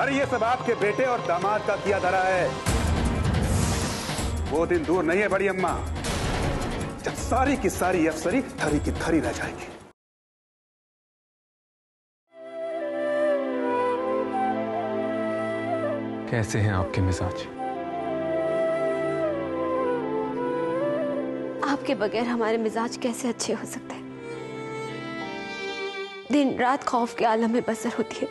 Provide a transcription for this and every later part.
अरे ये सब आपके बेटे और दामाद का किया धरा है। वो दिन दूर नहीं है बड़ी अम्मा जब सारी की सारी अफसरी थरी की थरी रह जाएगी। कैसे हैं आपके मिजाज? आपके बगैर हमारे मिजाज कैसे अच्छे हो सकते हैं? दिन रात खौफ के आलम में बसर होती है।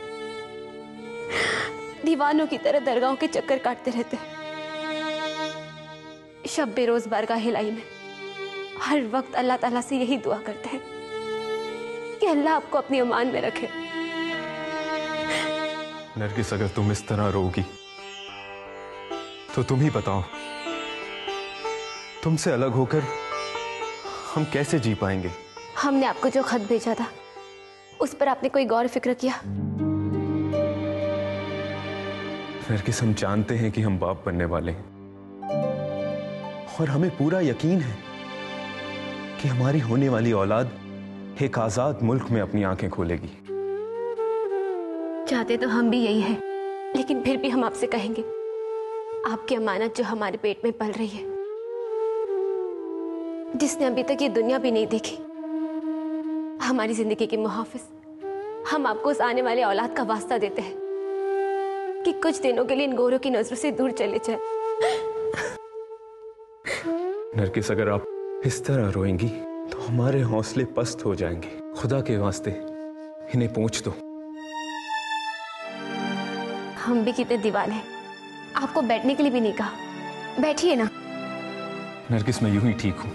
दीवानों की तरह दरगाहों के चक्कर काटते रहते हैं। शब बेरोज बारगाह हिलाई में हर वक्त अल्लाह ताला से यही दुआ करते हैं कि अल्लाह आपको अपनी अमान में रखे। नरगिस, अगर तुम इस तरह रोगी तो तुम ही बताओ, तुमसे अलग होकर हम कैसे जी पाएंगे? हमने आपको जो खत भेजा था उस पर आपने कोई गौर फिक्र किया? नरगिस, हम जानते हैं कि हम बाप बनने वाले हैं और हमें पूरा यकीन है कि हमारी होने वाली औलाद एक आजाद मुल्क में अपनी आंखें खोलेगी। चाहते तो हम भी यही हैं, लेकिन फिर भी हम आपसे कहेंगे, आपकी अमानत जो हमारे पेट में पल रही है, जिसने अभी तक ये दुनिया भी नहीं देखी, हमारी जिंदगी के मुहाफिज, हम आपको उस आने वाले औलाद का वास्ता देते हैं कि कुछ दिनों के लिए इन गोरों की नजरों से दूर चले जाए। नरगिस, अगर आप इस तरह रोएंगी तो हमारे हौसले पस्त हो जाएंगे। खुदा के वास्ते इन्हें पोंछ दो। हम भी कितने दीवाने हैं, आपको बैठने के लिए भी नहीं कहा। बैठिए ना। नरगिस, मैं यूं ही ठीक हूं।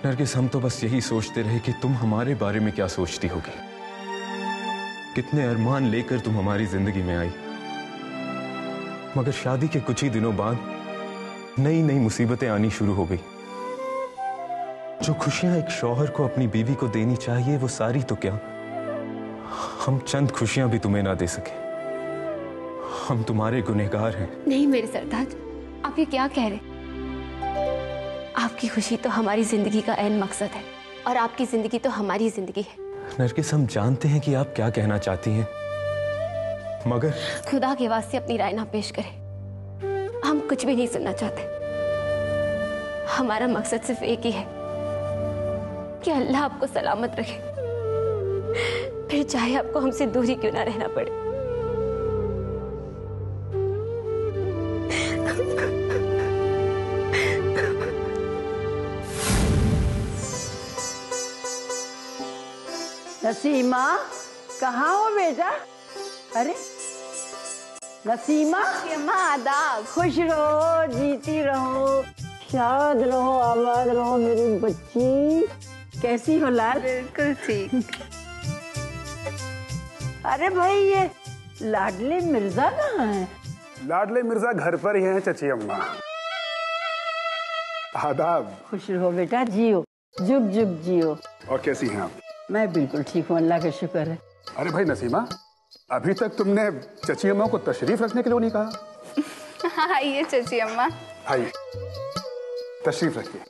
नरगिस, हम तो बस यही सोचते रहे कि तुम हमारे बारे में क्या सोचती होगी। कितने अरमान लेकर तुम हमारी जिंदगी में आई, मगर शादी के कुछ ही दिनों बाद नई नई मुसीबतें आनी शुरू हो गई। जो खुशियां एक शौहर को अपनी बीवी को देनी चाहिए वो सारी तो क्या, हम चंद खुशियां भी तुम्हें ना दे सके। हम तुम्हारे गुनहगार हैं। नहीं मेरे सरताज, आप ये क्या कह रहे? आपकी खुशी तो हमारी जिंदगी का ऐन मकसद है और आपकी जिंदगी तो हमारी जिंदगी है। नरगिस, हम जानते हैं कि आप क्या कहना चाहती हैं, मगर खुदा के वास्ते अपनी राय ना पेश करें। हम कुछ भी नहीं सुनना चाहते। हमारा मकसद सिर्फ एक ही है कि अल्लाह आपको सलामत रखे, फिर चाहे आपको हमसे दूरी क्यों ना रहना पड़े। नसीमा, कहाँ हो बेटा? अरे नसीमा, आदाब। खुश रहो, जीती रहो, शाद रहो, आबाद रहो मेरी बच्ची। कैसी हो लाल? बिल्कुल ठीक। अरे भाई, ये लाडले मिर्जा कहाँ है? लाडले मिर्जा घर पर ही हैं चची अम्मा। आदाब। खुश रहो बेटा, जियो, जुग जुग जियो। और कैसी हैं आप? मैं बिल्कुल ठीक हूँ, अल्लाह का शुक्र है। अरे भाई नसीमा, अभी तक तुमने चची अम्मा को तशरीफ रखने के लिए नहीं कहा। हाँ आइए चची अम्मा। आइए, तशरीफ रखिए।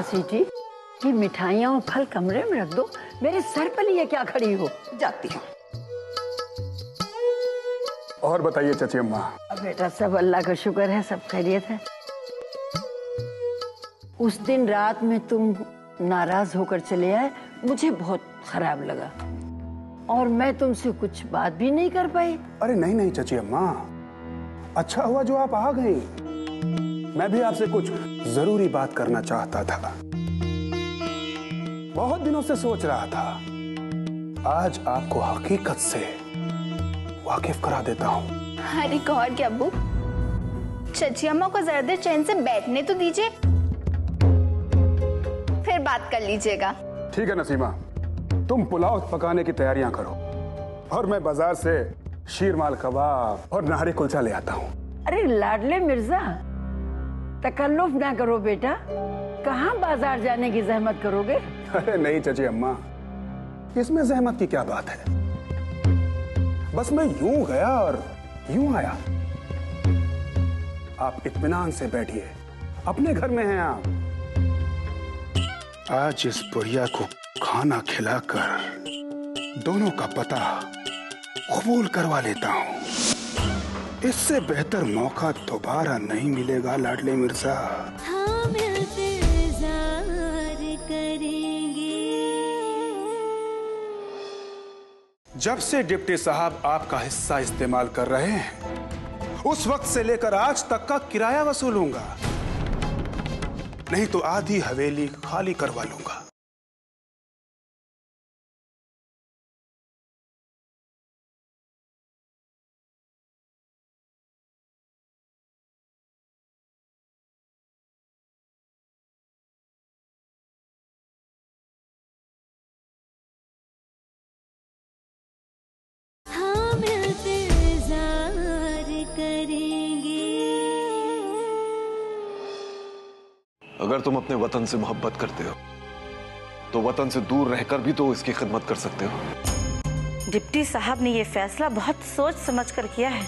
सीटी, ये मिठाइयाँ और फल कमरे में रख दो। मेरे सर पर लिए क्या खड़ी हो? जाती हूँ। और बताइए चची अम्मा। बेटा सब अल्लाह का शुक्र है, सब खैरियत है। उस दिन रात में तुम नाराज होकर चले आए, मुझे बहुत खराब लगा और मैं तुमसे कुछ बात भी नहीं कर पाई। अरे नहीं नहीं चची अम्मा, अच्छा हुआ जो आप आ गई। मैं भी आपसे कुछ जरूरी बात करना चाहता था, बहुत दिनों से सोच रहा था। आज आपको हकीकत से वाकिफ करा देता हूँ। अरे गौर के अब्बू, चची अम्मा को जरा देर चैन से बैठने तो दीजिए, फिर बात कर लीजिएगा। ठीक है नसीमा, तुम पुलाव पकाने की तैयारियां करो और मैं बाजार से शीरमाल कबाब और नाहरी कुलचा ले आता हूँ। अरे लाडले मिर्जा, तकल्लुफ ना करो बेटा, कहाँ बाजार जाने की जहमत करोगे? अरे नहीं चची अम्मा, इसमें जहमत की क्या बात है। बस मैं यूं गया और यूं आया। आप इत्मीनान से बैठिए, अपने घर में हैं आप। आज इस बुढ़िया को खाना खिलाकर दोनों का पता कबूल करवा लेता हूँ। इससे बेहतर मौका दोबारा नहीं मिलेगा लाडले मिर्जा। हाँ, इंतजार करेंगे। जब से डिप्टी साहब आपका हिस्सा इस्तेमाल कर रहे हैं, उस वक्त से लेकर आज तक का किराया वसूलूंगा, नहीं तो आधी हवेली खाली करवा लूंगा। हम इंतजार करेंगे। अगर तुम अपने वतन से मोहब्बत करते हो तो वतन से दूर रहकर भी तो इसकी खिदमत कर सकते हो। डिप्टी साहब ने ये फैसला बहुत सोच समझ कर किया है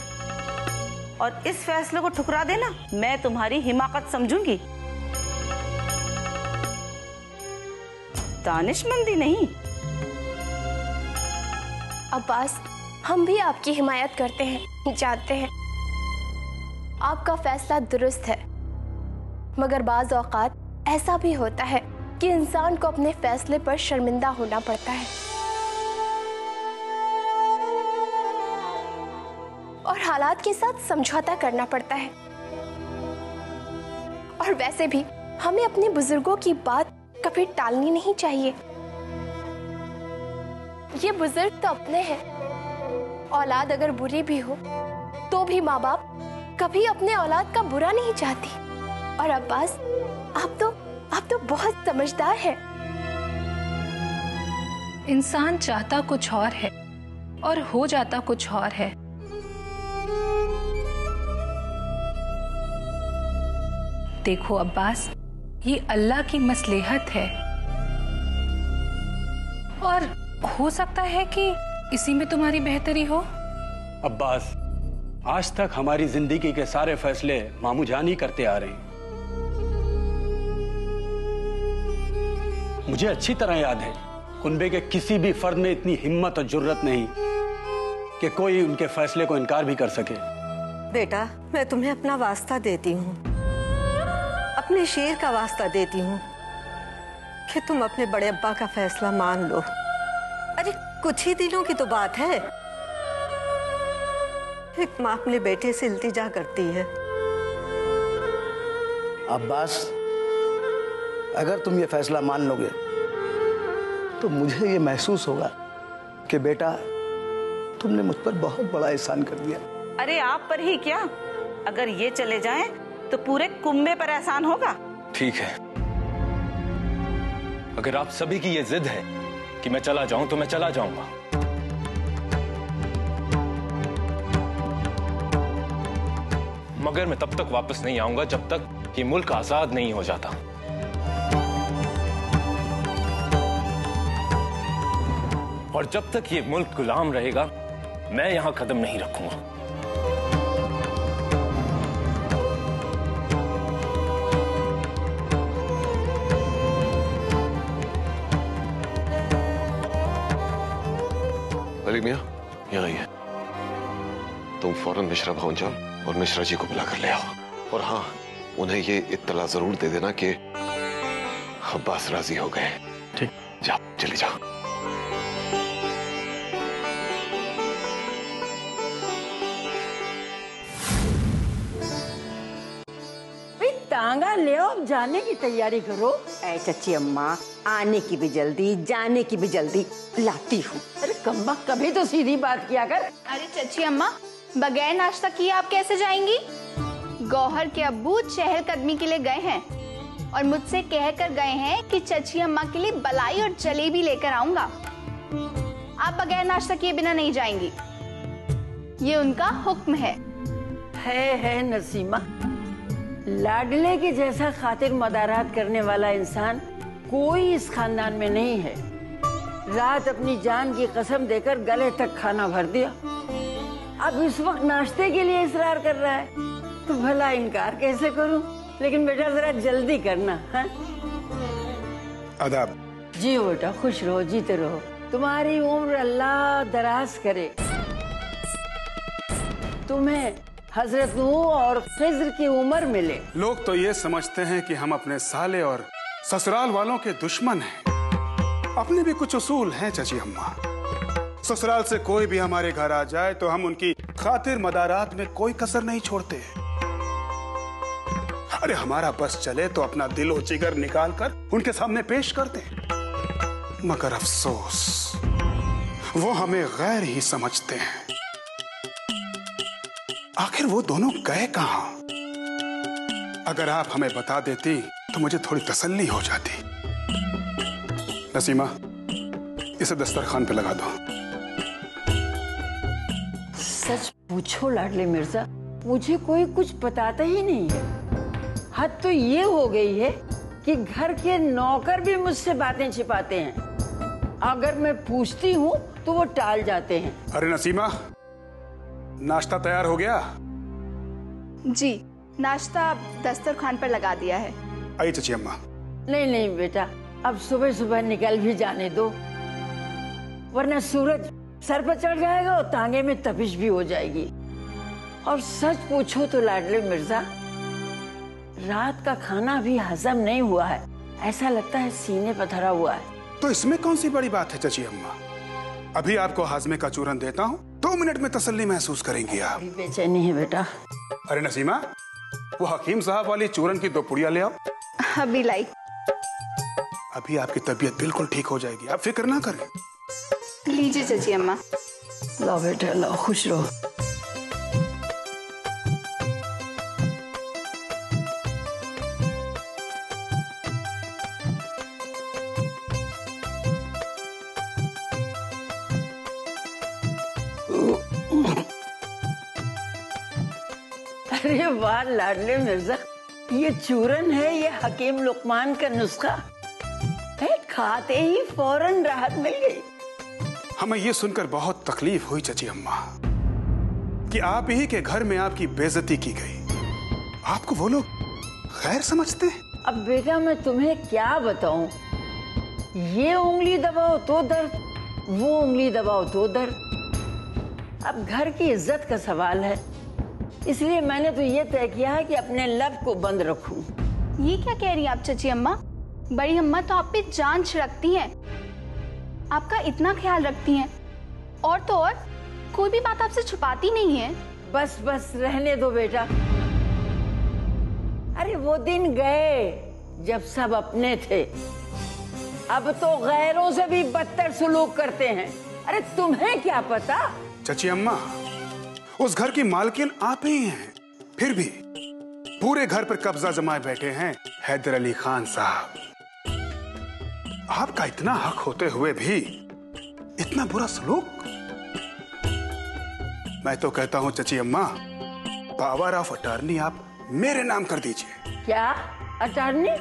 और इस फैसले को ठुकरा देना मैं तुम्हारी हिमाकत समझूंगी, दानिशमंदी नहीं। अब्बास, हम भी आपकी हिमायत करते हैं, जानते हैं आपका फैसला दुरुस्त है, मगर बाज़ औक़ात ऐसा भी होता है कि इंसान को अपने फैसले पर शर्मिंदा होना पड़ता है और हालात के साथ समझौता करना पड़ता है। और वैसे भी हमें अपने बुजुर्गों की बात कभी टालनी नहीं चाहिए। ये बुजुर्ग तो अपने हैं, औलाद अगर बुरी भी हो तो भी माँ बाप कभी अपने औलाद का बुरा नहीं चाहती। और अब्बास, आप तो बहुत समझदार हैं। इंसान चाहता कुछ और है और हो जाता कुछ और है। देखो अब्बास, ये अल्लाह की मसलेहत है और हो सकता है कि इसी में तुम्हारी बेहतरी हो। अब्बास, आज तक हमारी जिंदगी के सारे फैसले मामू जान ही करते आ रहे हैं। मुझे अच्छी तरह याद है, कुनबे के किसी भी फर्द में इतनी हिम्मत और जुर्रत नहीं कि कोई उनके फैसले को इनकार भी कर सके। बेटा, मैं तुम्हें अपना वास्ता देती हूँ, अपने शेर का वास्ता देती हूँ कि तुम अपने बड़े अब्बा का फैसला मान लो। अरे कुछ ही दिनों की तो बात है। एक माँ अपने बेटे से इल्तिजा करती है। अब्बास, अगर तुम ये फैसला मान लोगे तो मुझे ये महसूस होगा कि बेटा, तुमने मुझ पर बहुत बड़ा एहसान कर दिया। अरे आप पर ही क्या, अगर ये चले जाएं तो पूरे कुंबे पर एहसान होगा। ठीक है, अगर आप सभी की ये जिद है कि मैं चला जाऊं तो मैं चला जाऊंगा, मगर मैं तब तक वापस नहीं आऊंगा जब तक ये मुल्क आजाद नहीं हो जाता। और जब तक ये मुल्क गुलाम रहेगा, मैं यहां कदम नहीं रखूंगा। अली मियां, यहाँ आइए। तुम फौरन मिश्रा भवन जाओ और मिश्रा जी को बुला कर ले आओ। और हाँ, उन्हें ये इत्तला जरूर दे देना कि अब्बास राजी हो गए। ठीक, जाओ, चले जाओ। तांगा ले आओ, अब जाने की तैयारी करो। ऐ चची अम्मा, आने की भी जल्दी, जाने की भी जल्दी, लाती हूँ। अरे कम्बा, कभी तो सीधी बात किया कर। अरे चची अम्मा, बगैर नाश्ता किए आप कैसे जाएंगी? गौहर के अब्बू चहलकदमी के लिए गए हैं और मुझसे कह कर गए हैं कि चची अम्मा के लिए बलाई और जलेबी लेकर आऊंगा। आप बगैर नाश्ता किए बिना नहीं जाएंगी, ये उनका हुक्म है नसीमा, लाडले के जैसा खातिर मदारात करने वाला इंसान कोई इस खानदान में नहीं है। रात अपनी जान की कसम देकर गले तक खाना भर दिया, अब इस वक्त नाश्ते के लिए इसरार कर रहा है, तो भला इनकार कैसे करूं? लेकिन बेटा जरा जल्दी करना। हाँ, आदाब। जी बेटा, खुश रहो, जीते रहो। तुम्हारी उम्र अल्लाह दराज करे। तुम्हें हजरत नूह और खिज्र की उम्र मिले। लोग तो ये समझते हैं कि हम अपने साले और ससुराल वालों के दुश्मन हैं। अपने भी कुछ उसूल हैं चाची अम्मा। ससुराल से कोई भी हमारे घर आ जाए तो हम उनकी खातिर मदारात में कोई कसर नहीं छोड़ते। अरे हमारा बस चले तो अपना दिल और जिगर निकाल कर उनके सामने पेश करते। मगर अफसोस वो हमें गैर ही समझते हैं। आखिर वो दोनों गए कहां? अगर आप हमें बता देती तो मुझे थोड़ी तसल्ली हो जाती। नसीमा, इसे दस्तरखान पे लगा दो। सच पूछो लाडले मिर्जा, मुझे कोई कुछ बताता ही नहीं है। हद तो ये हो गई है कि घर के नौकर भी मुझसे बातें छिपाते हैं। अगर मैं पूछती हूँ तो वो टाल जाते हैं। अरे नसीमा, नाश्ता तैयार हो गया? जी, नाश्ता दस्तरखान पर लगा दिया है। आई चाची अम्मा। नहीं नहीं बेटा, अब सुबह सुबह निकल भी जाने दो, वरना सूरज सर पर चढ़ जाएगा और तांगे में तपिश भी हो जाएगी। और सच पूछो तो लाडले मिर्जा, रात का खाना भी हजम नहीं हुआ है। ऐसा लगता है सीने पर धरा हुआ है। तो इसमें कौन सी बड़ी बात है चाची अम्मा? अभी आपको हाजमे का चूरन देता हूँ, 2 मिनट में तसल्ली महसूस करेंगी आप। बेचैनी है बेटा। अरे नसीमा, वो हकीम साहब वाली चूरन की 2 पुड़िया ले आओ। अभी लाई। अभी आपकी तबीयत बिल्कुल ठीक हो जाएगी, आप फिक्र ना करें। लीजिए चाची अम्मा। लो बेटा लो, खुश रहो। अरे वाह लाडले मिर्जा, ये चूरन है, ये हकीम लुकमान का नुस्खा है। खाते ही फौरन राहत मिल गई। हमें ये सुनकर बहुत तकलीफ हुई चाची अम्मा कि आप ही के घर में आपकी बेइज्जती की गई। आपको वो लोग गैर समझते हैं। अब बेटा मैं तुम्हें क्या बताऊं, ये उंगली दबाओ तो दर्द, वो उंगली दबाओ तो दर्द। अब घर की इज्जत का सवाल है, इसलिए मैंने तो ये तय किया है कि अपने लब को बंद रखूं। ये क्या कह रही हैं आप चाची अम्मा? बड़ी अम्मा तो आप पे जान छिड़कती हैं, आपका इतना ख्याल रखती हैं, और तो और कोई भी बात आपसे छुपाती नहीं है। बस बस रहने दो बेटा। अरे वो दिन गए जब सब अपने थे, अब तो गैरों से भी बदतर सुलूक करते हैं। अरे तुम्हें क्या पता? चाची अम्मा, उस घर की मालकिन आप ही हैं, फिर भी पूरे घर पर कब्जा जमाए बैठे हैं हैदर अली खान साहब। आपका इतना हक होते हुए भी इतना बुरा सलूक। मैं तो कहता हूं चाची अम्मा, पावर ऑफ अटॉर्नी आप मेरे नाम कर दीजिए। क्या अटॉर्नी?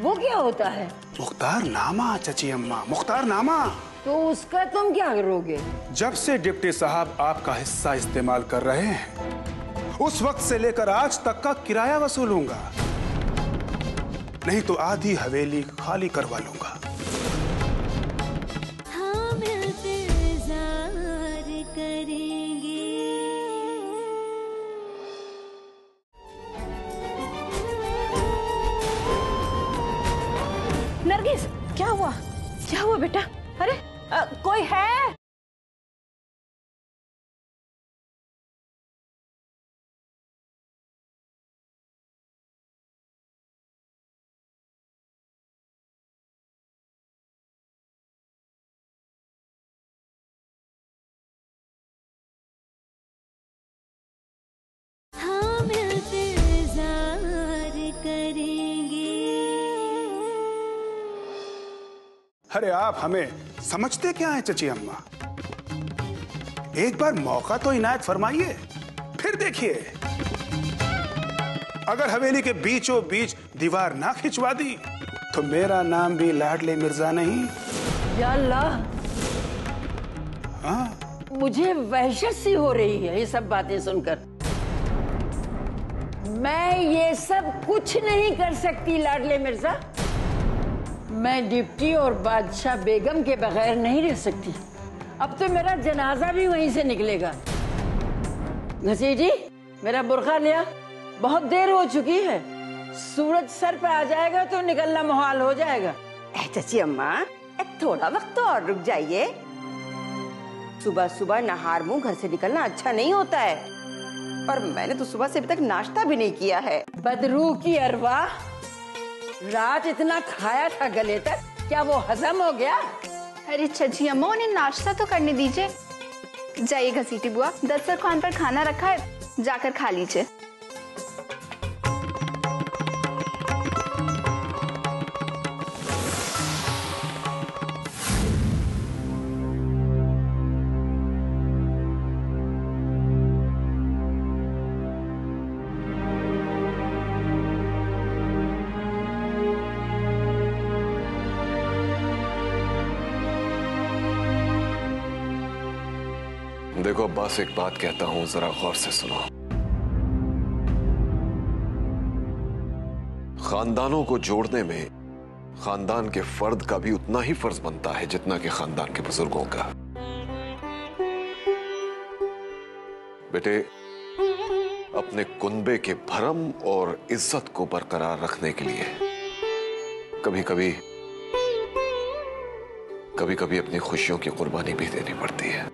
वो क्या होता है? मुख्तारनामा चाची अम्मा, मुख्तारनामा। तो उसका तुम क्या करोगे? जब से डिप्टी साहब आपका हिस्सा इस्तेमाल कर रहे हैं, उस वक्त से लेकर आज तक का किराया वसूलूंगा, नहीं तो आधी हवेली खाली करवा लूंगा। हम इंतजार करेंगे। नरगिस, क्या हुआ? क्या हुआ बेटा? अरे कोई है? हम इंतजार करेंगे। अरे आप हमें समझते क्या है चाची अम्मा? एक बार मौका तो इनायत फरमाइए, फिर देखिए। अगर हवेली के बीचों बीच दीवार ना खिंचवा दी तो मेरा नाम भी लाडले मिर्जा नहीं। या अल्लाह, हाँ? मुझे वहशत सी हो रही है ये सब बातें सुनकर। मैं ये सब कुछ नहीं कर सकती लाडले मिर्जा। मैं डिप्टी और बादशाह बेगम के बगैर नहीं रह सकती। अब तो मेरा जनाजा भी वहीं से निकलेगा। घसीटी, मेरा बुर्का लिया, बहुत देर हो चुकी है। सूरज सर पे आ जाएगा तो निकलना मुहाल हो जाएगा। चाची अम्मा, थोड़ा वक्त तो और रुक जाइए। सुबह सुबह नहार मुंह घर से निकलना अच्छा नहीं होता है। और मैंने तो सुबह से अभी तक नाश्ता भी नहीं किया है। बदरू की अरवा, रात इतना खाया था गले तक, क्या वो हजम हो गया? अरे चाची अम्मा, उन्हें नाश्ता तो करने दीजिए। जाइए घसीटी बुआ, दस्तरखान पर खाना रखा है, जाकर खा लीजिए। देखो अब्बास, एक बात कहता हूं, जरा गौर से सुनो। खानदानों को जोड़ने में खानदान के फर्द का भी उतना ही फर्ज बनता है जितना कि खानदान के बुजुर्गों का। बेटे, अपने कुनबे के भरम और इज्जत को बरकरार रखने के लिए कभी कभी अपनी खुशियों की कुर्बानी भी देनी पड़ती है।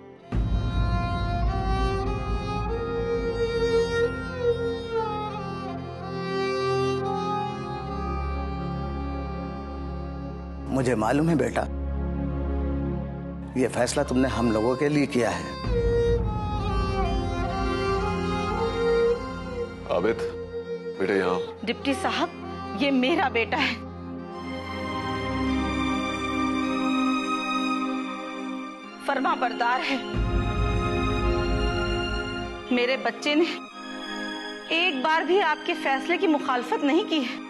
मुझे मालूम है बेटा, ये फैसला तुमने हम लोगों के लिए किया है। आबिद, बेटे यहाँ। डिप्टी साहब, ये मेरा बेटा है। फर्मा बरदार है। मेरे बच्चे ने एक बार भी आपके फैसले की मुखालफत नहीं की है।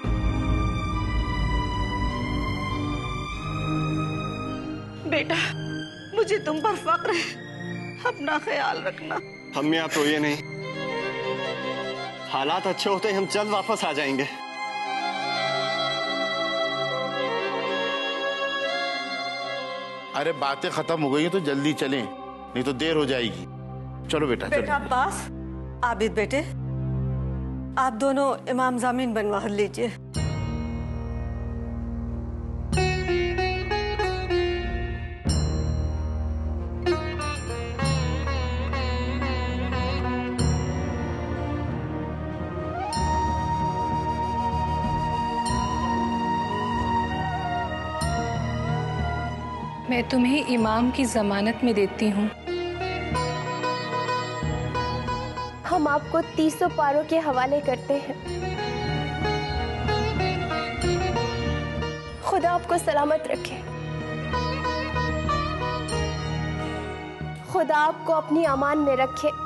बेटा, मुझे तुम पर फक्र है, अपना ख्याल रखना। हम यहाँ तो ये नहीं, हालात अच्छे होते ही हम जल्द वापस आ जाएंगे। अरे बातें खत्म हो गई हैं तो जल्दी चलें, नहीं तो देर हो जाएगी। चलो बेटा, बेटा अब्बास, आबिद बेटे, आप दोनों इमाम जामीन बनवा लीजिए। मैं तुम्हें इमाम की जमानत में देती हूँ। हम आपको 300 पारों के हवाले करते हैं। खुदा आपको सलामत रखे। खुदा आपको अपनी अमान में रखे।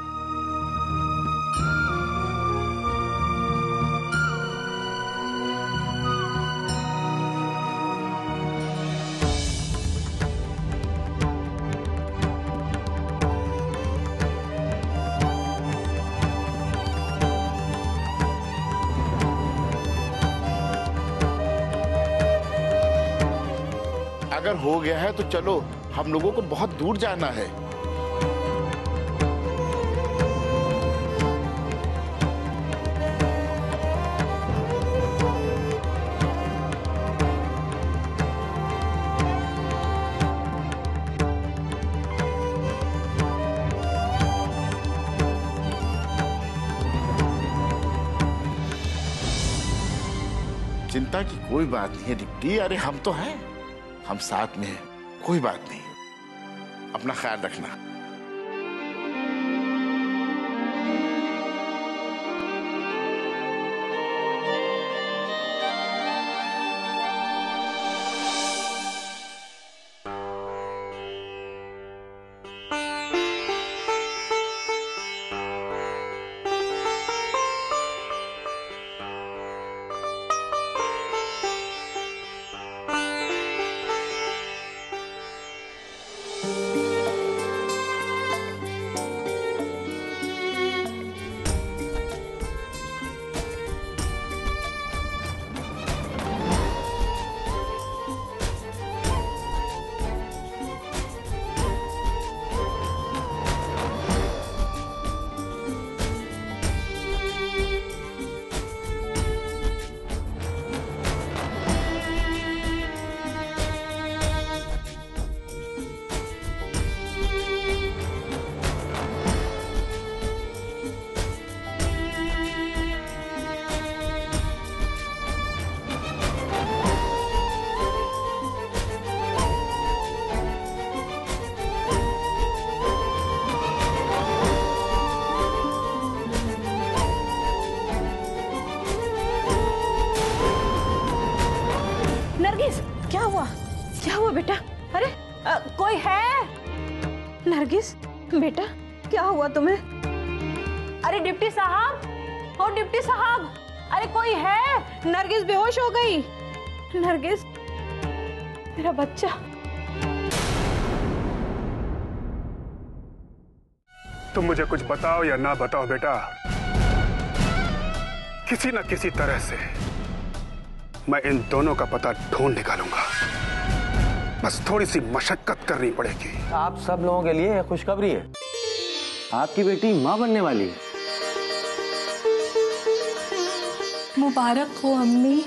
अगर हो गया है तो चलो, हम लोगों को बहुत दूर जाना है। चिंता की कोई बात नहीं है डिप्टी, अरे हम तो हैं, हम साथ में हैं, कोई बात नहीं। अपना ख्याल रखना। क्या हुआ बेटा? अरे कोई है? नरगिस बेटा, क्या हुआ तुम्हें? अरे डिप्टी साहब, ओ डिप्टी साहब, अरे कोई है? नरगिस बेहोश हो गई। नरगिस, मेरा बच्चा। तुम मुझे कुछ बताओ या ना बताओ बेटा, किसी न किसी तरह से मैं इन दोनों का पता ढूंढ निकालूंगा। बस थोड़ी सी मशक्कत करनी पड़ेगी। आप सब लोगों के लिए खुशखबरी है, आपकी बेटी माँ बनने वाली है। मुबारक हो अम्मी।